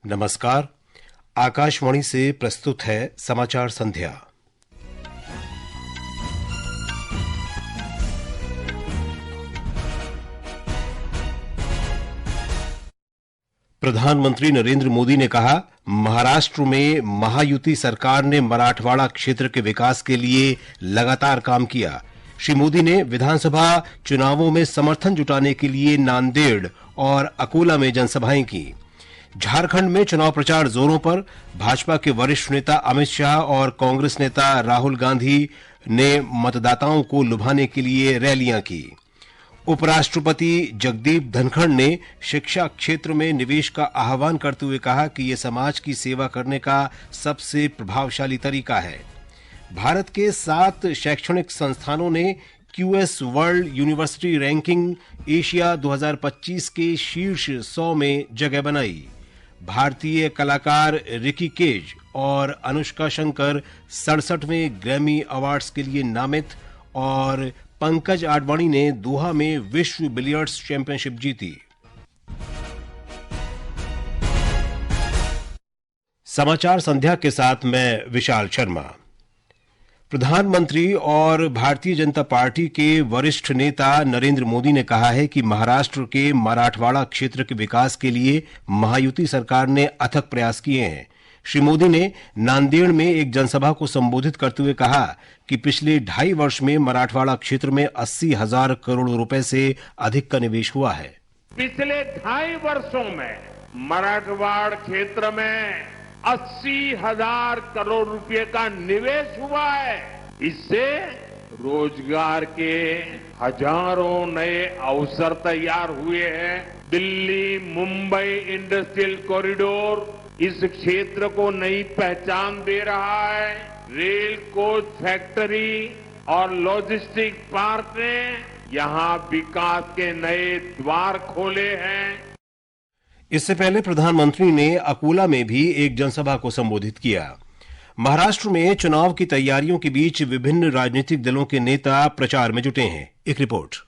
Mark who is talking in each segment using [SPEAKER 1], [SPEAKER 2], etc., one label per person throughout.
[SPEAKER 1] नमस्कार। आकाशवाणी से प्रस्तुत है समाचार संध्या। प्रधानमंत्री नरेंद्र मोदी ने कहा, महाराष्ट्र में महायुति सरकार ने मराठवाड़ा क्षेत्र के विकास के लिए लगातार काम किया। श्री मोदी ने विधानसभा चुनावों में समर्थन जुटाने के लिए नांदेड़ और अकोला में जनसभाएं की। झारखंड में चुनाव प्रचार जोरों पर। भाजपा के वरिष्ठ नेता अमित शाह और कांग्रेस नेता राहुल गांधी ने मतदाताओं को लुभाने के लिए रैलियां की। उपराष्ट्रपति जगदीप धनखड़ ने शिक्षा क्षेत्र में निवेश का आह्वान करते हुए कहा कि यह समाज की सेवा करने का सबसे प्रभावशाली तरीका है। भारत के 7 शैक्षणिक संस्थानों ने QS world university ranking Asia 2025 के शीर्ष 100 में जगह बनाई। भारतीय कलाकार रिकी केज और अनुष्का शंकर 67वें ग्रैमी अवार्ड्स के लिए नामित और पंकज आडवाणी ने दोहा में विश्व बिलियर्ड्स चैंपियनशिप जीती। समाचार संध्या के साथ मैं विशाल शर्मा। प्रधानमंत्री और भारतीय जनता पार्टी के वरिष्ठ नेता नरेंद्र मोदी ने कहा है कि महाराष्ट्र के मराठवाड़ा क्षेत्र के विकास के लिए महायुति सरकार ने अथक प्रयास किए हैं। श्री मोदी ने नांदेड़ में एक जनसभा को संबोधित करते हुए कहा कि पिछले 2.5 वर्ष में मराठवाड़ा क्षेत्र में 80,000 करोड़ रुपए से अधिक का निवेश हुआ है।
[SPEAKER 2] पिछले 2.5 वर्षों में मराठवाड़ क्षेत्र में 80,000 करोड़ रुपए का निवेश हुआ है। इससे रोजगार के हजारों नए अवसर तैयार हुए हैं। दिल्ली मुंबई इंडस्ट्रियल कॉरिडोर इस क्षेत्र को नई पहचान दे रहा है। रेल कोच फैक्ट्री और लॉजिस्टिक पार्क ने यहां विकास के नए द्वार खोले हैं।
[SPEAKER 1] इससे पहले प्रधानमंत्री ने अकोला में भी एक जनसभा को संबोधित किया। महाराष्ट्र में चुनाव की तैयारियों के बीच विभिन्न राजनीतिक दलों के नेता प्रचार में जुटे हैं। एक रिपोर्ट।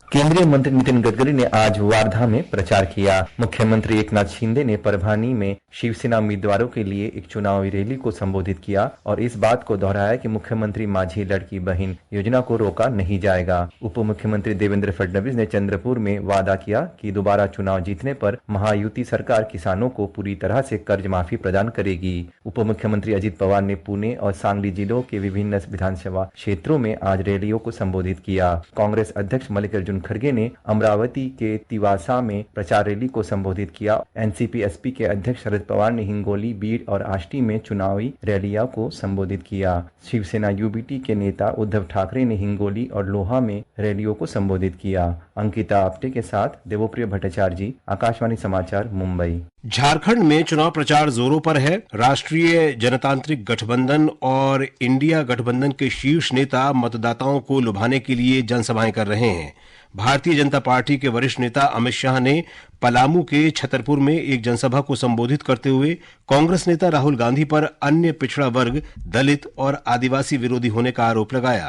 [SPEAKER 3] केंद्रीय मंत्री नितिन गडकरी ने आज वार्धा में प्रचार किया। मुख्यमंत्री एकनाथ शिंदे ने परभणी में शिवसेना उम्मीदवारों के लिए एक चुनावी रैली को संबोधित किया और इस बात को दोहराया कि मुख्यमंत्री माझी लड़की बहन योजना को रोका नहीं जाएगा। उप मुख्यमंत्री देवेंद्र फडणवीस ने चंद्रपुर में वादा किया कि दोबारा चुनाव जीतने पर महायुति सरकार किसानों को पूरी तरह से कर्ज माफी प्रदान करेगी। उप मुख्यमंत्री अजित पवार ने पुणे और सांगली जिलों के विभिन्न विधानसभा क्षेत्रों में आज रैलियों को संबोधित किया। कांग्रेस अध्यक्ष मल्लिकार्जुन खड़गे ने अमरावती के तिवासा में प्रचार रैली को संबोधित किया। एनसीपी एसपी के अध्यक्ष शरद पवार ने हिंगोली, बीड़ और आष्टी में चुनावी रैलियों को संबोधित किया। शिवसेना यूबीटी के नेता उद्धव ठाकरे ने हिंगोली और लोहा में रैलियों को संबोधित किया। अंकिता आप्टे के साथ देवप्रिय भट्टाचार्य जी, आकाशवाणी समाचार, मुंबई।
[SPEAKER 1] झारखंड में चुनाव प्रचार जोरों पर है। राष्ट्रीय जनतांत्रिक गठबंधन और इंडिया गठबंधन के शीर्ष नेता मतदाताओं को लुभाने के लिए जनसभाएं कर रहे हैं। भारतीय जनता पार्टी के वरिष्ठ नेता अमित शाह ने पलामू के छतरपुर में एक जनसभा को संबोधित करते हुए कांग्रेस नेता राहुल गांधी पर अन्य पिछड़ा वर्ग, दलित और आदिवासी विरोधी होने का आरोप लगाया।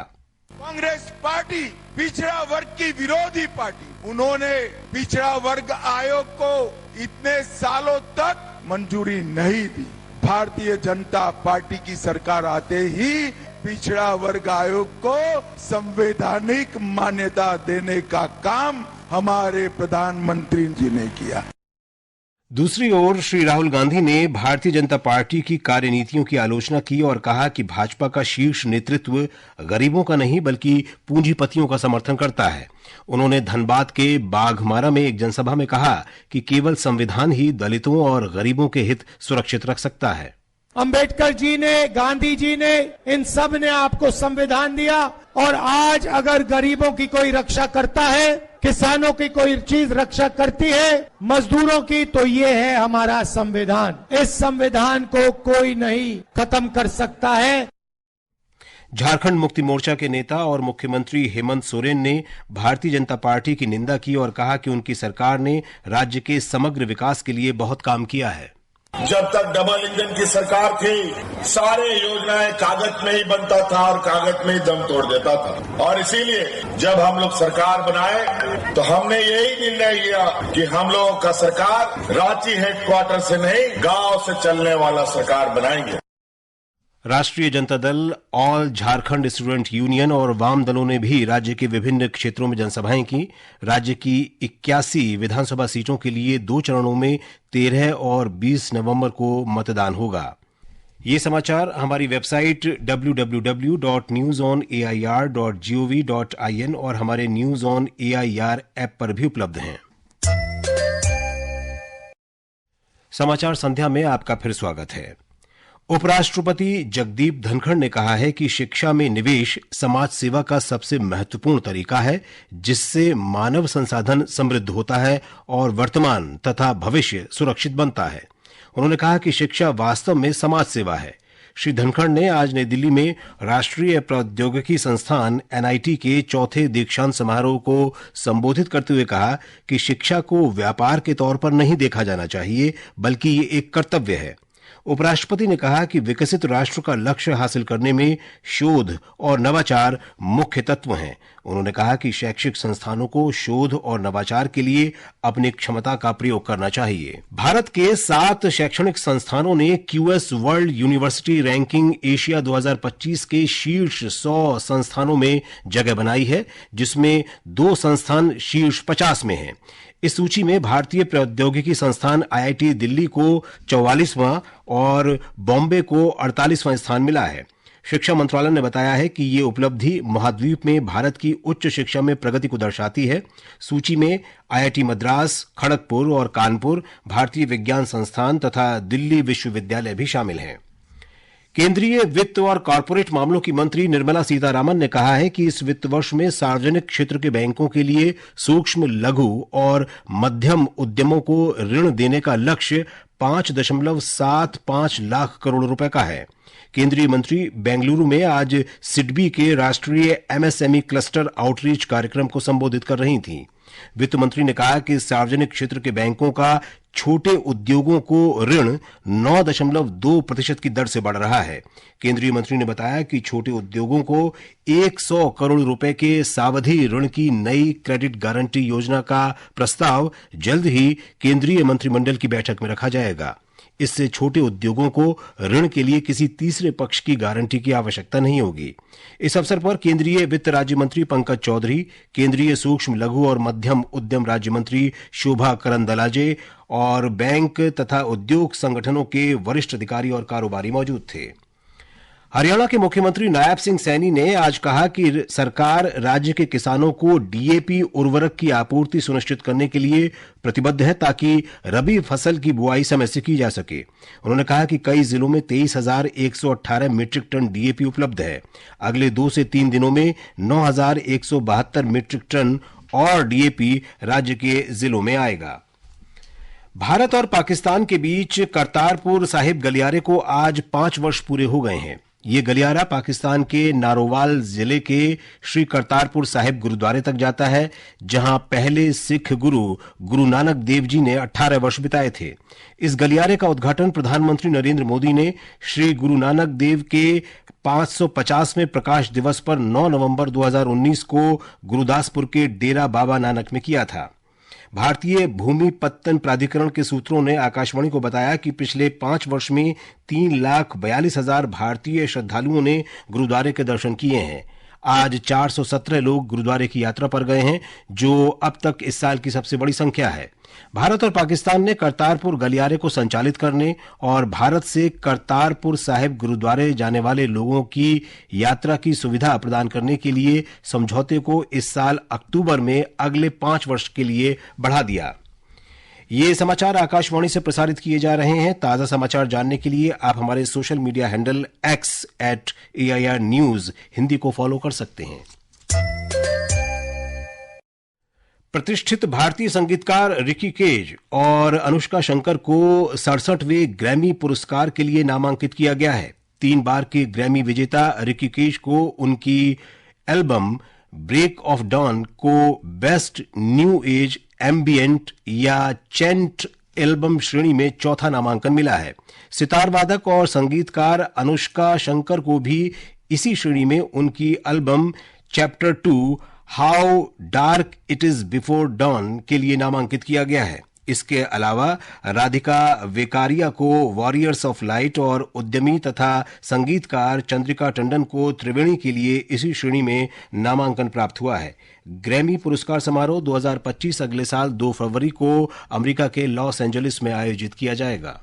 [SPEAKER 4] कांग्रेस पार्टी पिछड़ा वर्ग की विरोधी पार्टी, उन्होंने पिछड़ा वर्ग आयोग को इतने सालों तक मंजूरी नहीं दी। भारतीय जनता पार्टी की सरकार आते ही पिछड़ा वर्ग आयोग को संवैधानिक मान्यता देने का काम हमारे प्रधानमंत्री जी ने किया।
[SPEAKER 1] दूसरी ओर श्री राहुल गांधी ने भारतीय जनता पार्टी की कार्यनीतियों की आलोचना की और कहा कि भाजपा का शीर्ष नेतृत्व गरीबों का नहीं बल्कि पूंजीपतियों का समर्थन करता है। उन्होंने धनबाद के बाघमारा में एक जनसभा में कहा कि केवल संविधान ही दलितों और गरीबों के हित सुरक्षित रख सकता है।
[SPEAKER 5] अंबेडकर जी ने, गांधी जी ने, इन सब ने आपको संविधान दिया और आज अगर गरीबों की कोई रक्षा करता है, किसानों की कोई चीज रक्षा करती है, मजदूरों की, तो ये है हमारा संविधान। इस संविधान को कोई नहीं खत्म कर सकता है।
[SPEAKER 1] झारखंड मुक्ति मोर्चा के नेता और मुख्यमंत्री हेमंत सोरेन ने भारतीय जनता पार्टी की निंदा की और कहा कि उनकी सरकार ने राज्य के समग्र विकास के लिए बहुत काम किया है।
[SPEAKER 6] जब तक डबल इंजन की सरकार थी, सारे योजनाएं कागज में ही बनता था और कागज में ही दम तोड़ देता था। और इसीलिए जब हम लोग सरकार बनाए तो हमने यही निर्णय लिया कि हम लोगों का सरकार रांची हेडक्वार्टर से नहीं, गांव से चलने वाला सरकार बनाएंगे।
[SPEAKER 1] राष्ट्रीय Janata Dal, all Jharkhand student union और वाम दलों ने भी राज्य के विभिन्न क्षेत्रों में जनसभाएं की। राज्य की 81 विधानसभा सीटों के लिए 2 चरणों में 13 और 20 नवंबर को मतदान होगा। ये समाचार हमारी वेबसाइट www.newsonair.gov.in और हमारे न्यूज ऑन एआईआर ऐप पर भी उपलब्ध हैं। समाचार संध्या में आपका फिर स्वागत है। उपराष्ट्रपति जगदीप धनखड़ ने कहा है कि शिक्षा में निवेश समाज सेवा का सबसे महत्वपूर्ण तरीका है, जिससे मानव संसाधन समृद्ध होता है और वर्तमान तथा भविष्य सुरक्षित बनता है। उन्होंने कहा कि शिक्षा वास्तव में समाज सेवा है। श्री धनखड़ ने आज नई दिल्ली में राष्ट्रीय प्रौद्योगिकी संस्थान एनआईटी के 4थे दीक्षांत समारोह को संबोधित करते हुए कहा कि शिक्षा को व्यापार के तौर पर नहीं देखा जाना चाहिए, बल्कि ये एक कर्तव्य है। उपराष्ट्रपति ने कहा कि विकसित राष्ट्र का लक्ष्य हासिल करने में शोध और नवाचार मुख्य तत्व हैं। उन्होंने कहा कि शैक्षिक संस्थानों को शोध और नवाचार के लिए अपनी क्षमता का प्रयोग करना चाहिए। भारत के 7 शैक्षणिक संस्थानों ने QS world university ranking Asia 2025 के शीर्ष 100 संस्थानों में जगह बनाई है, जिसमें 2 संस्थान शीर्ष 50 में हैं। इस सूची में भारतीय प्रौद्योगिकी संस्थान आईआईटी दिल्ली को 44वां और बॉम्बे को 48वां स्थान मिला है। शिक्षा मंत्रालय ने बताया है कि ये उपलब्धि महाद्वीप में भारत की उच्च शिक्षा में प्रगति को दर्शाती है। सूची में आईआईटी मद्रास, खड़गपुर और कानपुर, भारतीय विज्ञान संस्थान तथा दिल्ली विश्वविद्यालय भी शामिल हैं। केंद्रीय वित्त और कॉरपोरेट मामलों की मंत्री निर्मला सीतारामन ने कहा है कि इस वित्त वर्ष में सार्वजनिक क्षेत्र के बैंकों के लिए सूक्ष्म, लघु और मध्यम उद्यमों को ऋण देने का लक्ष्य 5.75 लाख करोड़ रुपए का है। केंद्रीय मंत्री बेंगलुरु में आज सिडबी के राष्ट्रीय एमएसएमई क्लस्टर आउटरीच कार्यक्रम को संबोधित कर रही थीं। वित्त मंत्री ने कहा कि सार्वजनिक क्षेत्र के बैंकों का छोटे उद्योगों को ऋण 9.2% की दर से बढ़ रहा है। केंद्रीय मंत्री ने बताया कि छोटे उद्योगों को 100 करोड़ रुपए के सावधि ऋण की नई क्रेडिट गारंटी योजना का प्रस्ताव जल्द ही केंद्रीय मंत्रिमंडल की बैठक में रखा जाएगा। इससे छोटे उद्योगों को ऋण के लिए किसी तीसरे पक्ष की गारंटी की आवश्यकता नहीं होगी। इस अवसर पर केंद्रीय वित्त राज्य मंत्री पंकज चौधरी, केंद्रीय सूक्ष्म, लघु और मध्यम उद्यम राज्य मंत्री शोभा करंदलाजे और बैंक तथा उद्योग संगठनों के वरिष्ठ अधिकारी और कारोबारी मौजूद थे। हरियाणा के मुख्यमंत्री नायब सिंह सैनी ने आज कहा कि सरकार राज्य के किसानों को डीएपी उर्वरक की आपूर्ति सुनिश्चित करने के लिए प्रतिबद्ध है, ताकि रबी फसल की बुआई समय से की जा सके। उन्होंने कहा कि कई जिलों में 23,118 मीट्रिक टन डीएपी उपलब्ध है। अगले 2 से 3 दिनों में 9,172 मीट्रिक टन और डीएपी राज्य के जिलों में आएगा। भारत और पाकिस्तान के बीच करतारपुर साहिब गलियारे को आज 5 वर्ष पूरे हो गए हैं। ये गलियारा पाकिस्तान के नारोवाल जिले के श्री करतारपुर साहिब गुरुद्वारे तक जाता है, जहां पहले सिख गुरु नानक देव जी ने 18 वर्ष बिताए थे। इस गलियारे का उद्घाटन प्रधानमंत्री नरेंद्र मोदी ने श्री गुरु नानक देव के 550वें प्रकाश दिवस पर 9 नवंबर 2019 को गुरुदासपुर के डेरा बाबा नानक में किया था। भारतीय भूमि पत्तन प्राधिकरण के सूत्रों ने आकाशवाणी को बताया कि पिछले 5 वर्ष में 3,42,000 भारतीय श्रद्धालुओं ने गुरुद्वारे के दर्शन किए हैं। आज 417 लोग गुरुद्वारे की यात्रा पर गए हैं, जो अब तक इस साल की सबसे बड़ी संख्या है। भारत और पाकिस्तान ने करतारपुर गलियारे को संचालित करने और भारत से करतारपुर साहिब गुरुद्वारे जाने वाले लोगों की यात्रा की सुविधा प्रदान करने के लिए समझौते को इस साल अक्टूबर में अगले 5 वर्ष के लिए बढ़ा दिया। ये समाचार आकाशवाणी से प्रसारित किए जा रहे हैं। ताजा समाचार जानने के लिए आप हमारे social media handle x@AIR News Hindi को फॉलो कर सकते हैं। प्रतिष्ठित भारतीय संगीतकार रिकी केज और अनुष्का शंकर को 67वें ग्रैमी पुरस्कार के लिए नामांकित किया गया है। 3 बार के ग्रैमी विजेता रिकी केज को उनकी एल्बम ब्रेक ऑफ डॉन को बेस्ट न्यू एज एम्बिएंट या चेंट एल्बम श्रेणी में चौथा नामांकन मिला है। सितार वादक और संगीतकार अनुष्का शंकर को भी इसी श्रेणी में उनकी album chapter 2 how dark it is before don के लिए नामांकित किया गया है। इसके अलावा राधिका वेकारिया को वॉरियर्स ऑफ लाइट और उद्यमी तथा संगीतकार चंद्रिका टंडन को त्रिवेणी के लिए इसी श्रेणी में नामांकन प्राप्त हुआ है। ग्रैमी पुरस्कार समारोह 2025 अगले साल 2 फरवरी को अमेरिका के लॉस एंजलिस में आयोजित किया जाएगा।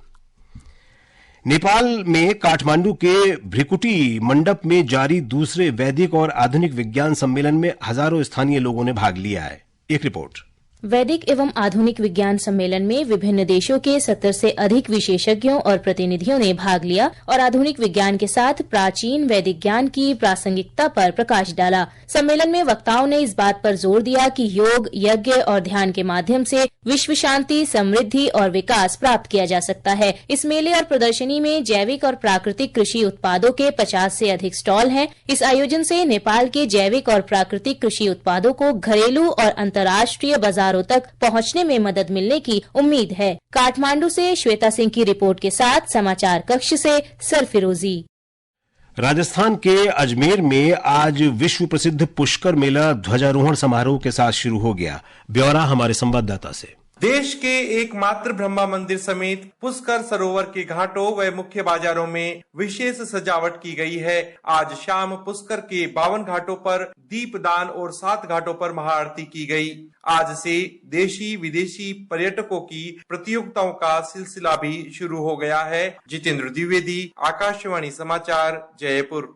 [SPEAKER 1] नेपाल में काठमांडू के भ्रिकुटी मंडप में जारी दूसरे वैदिक और आधुनिक विज्ञान सम्मेलन में हजारों स्थानीय लोगों ने भाग लिया है। एक रिपोर्ट।
[SPEAKER 7] वैदिक एवं आधुनिक विज्ञान सम्मेलन में विभिन्न देशों के 70 से अधिक विशेषज्ञों और प्रतिनिधियों ने भाग लिया और आधुनिक विज्ञान के साथ प्राचीन वैदिक ज्ञान की प्रासंगिकता पर प्रकाश डाला। सम्मेलन में वक्ताओं ने इस बात पर जोर दिया कि योग, यज्ञ और ध्यान के माध्यम से विश्व शांति, समृद्धि और विकास प्राप्त किया जा सकता है। इस मेले और प्रदर्शनी में जैविक और प्राकृतिक कृषि उत्पादों के 50 से अधिक स्टॉल हैं। इस आयोजन से नेपाल के जैविक और प्राकृतिक कृषि उत्पादों को घरेलू और अंतर्राष्ट्रीय बाजारों तक पहुंचने में मदद मिलने की उम्मीद है। काठमांडू से श्वेता सिंह की रिपोर्ट के साथ समाचार कक्ष से सरफिरोजी।
[SPEAKER 1] राजस्थान के अजमेर में आज विश्व प्रसिद्ध पुष्कर मेला ध्वजारोहण समारोह के साथ शुरू हो गया। ब्यौरा हमारे संवाददाता से।
[SPEAKER 8] देश के एकमात्र ब्रह्मा मंदिर समेत पुष्कर सरोवर के घाटों व मुख्य बाजारों में विशेष सजावट की गई है। आज शाम पुष्कर के 52 घाटों पर दीपदान और 7 घाटों पर महाआरती की गई। आज से देशी विदेशी पर्यटकों की प्रतियोगिताओं का सिलसिला भी शुरू हो गया है। जितेंद्र द्विवेदी, आकाशवाणी समाचार, जयपुर।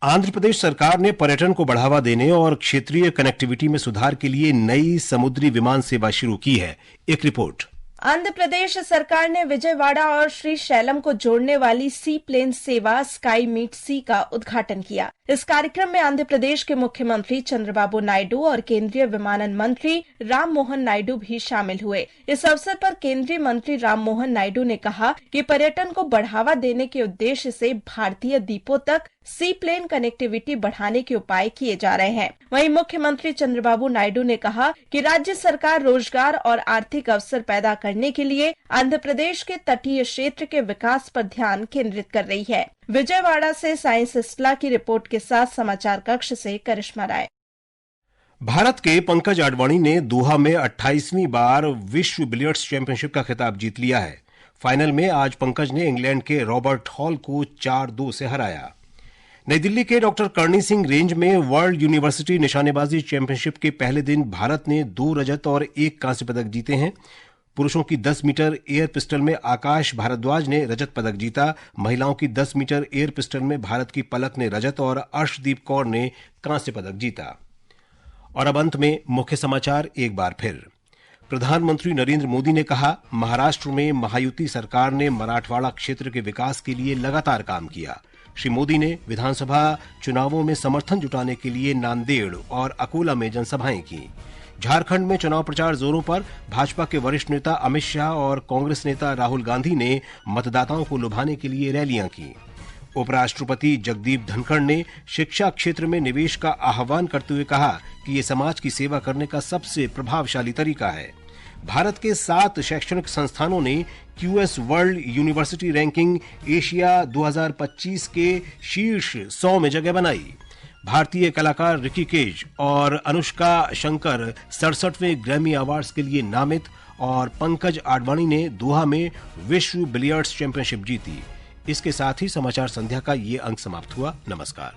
[SPEAKER 1] आंध्र प्रदेश सरकार ने पर्यटन को बढ़ावा देने और क्षेत्रीय कनेक्टिविटी में सुधार के लिए नई समुद्री विमान सेवा शुरू की है। एक रिपोर्ट।
[SPEAKER 9] आंध्र प्रदेश सरकार ने विजयवाड़ा और श्रीशैलम को जोड़ने वाली सी प्लेन सेवा स्काई मीट सी का उद्घाटन किया। इस कार्यक्रम में आंध्र प्रदेश के मुख्यमंत्री चंद्रबाबू नायडू और केंद्रीय विमानन मंत्री राम मोहन नायडू भी शामिल हुए। इस अवसर पर केंद्रीय मंत्री राम मोहन नायडू ने कहा कि पर्यटन को बढ़ावा देने के उद्देश्य से भारतीय द्वीपों तक सी प्लेन कनेक्टिविटी बढ़ाने के उपाय किए जा रहे हैं। वहीं मुख्यमंत्री चंद्रबाबू नायडू ने कहा कि राज्य सरकार रोजगार और आर्थिक अवसर पैदा करने के लिए आंध्र प्रदेश के तटीय क्षेत्र के विकास पर ध्यान केंद्रित कर रही है। विजयवाड़ा से साइंस इस्ला की रिपोर्ट के साथ समाचार कक्ष से करिश्मा राय।
[SPEAKER 1] भारत के पंकज आडवाणी ने दोहा में 28वीं बार विश्व बिलियर्ड्स चैंपियनशिप का खिताब जीत लिया है। फाइनल में आज पंकज ने इंग्लैंड के रॉबर्ट हॉल को 4-2 से हराया। नई दिल्ली के डॉक्टर करणी सिंह रेंज में वर्ल्ड यूनिवर्सिटी निशानेबाजी चैंपियनशिप के पहले दिन भारत ने 2 रजत और 1 कांस्य पदक जीते हैं। पुरुषों की 10 मीटर एयर पिस्टल में आकाश भारद्वाज ने रजत पदक जीता। महिलाओं की 10 मीटर एयर पिस्टल में भारत की पलक ने रजत और अर्शदीप कौर ने कांस्य पदक जीता। और अब अंत में मुख्य समाचार एक बार फिर। प्रधानमंत्री नरेंद्र मोदी ने कहा, महाराष्ट्र में महायुति सरकार ने मराठवाड़ा क्षेत्र के विकास के लिए लगातार काम किया। श्री मोदी ने विधानसभा चुनावों में समर्थन जुटाने के लिए नांदेड़ और अकोला में जनसभाएं की। झारखंड में चुनाव प्रचार जोरों पर। भाजपा के वरिष्ठ नेता अमित शाह और कांग्रेस नेता राहुल गांधी ने मतदाताओं को लुभाने के लिए रैलियां की। उपराष्ट्रपति जगदीप धनखड़ ने शिक्षा क्षेत्र में निवेश का आह्वान करते हुए कहा कि ये समाज की सेवा करने का सबसे प्रभावशाली तरीका है। भारत के 7 शैक्षणिक संस्थानों ने QS world university ranking Asia 2025 के शीर्ष 100 में जगह बनाई। भारतीय कलाकार ऋषिकेश और अनुष्का शंकर 67वें ग्रैमी अवार्ड्स के लिए नामित और पंकज आडवाणी ने दोहा में विश्व बिलियर्ड्स चैंपियनशिप जीती। इसके साथ ही समाचार संध्या का ये अंक समाप्त हुआ। नमस्कार।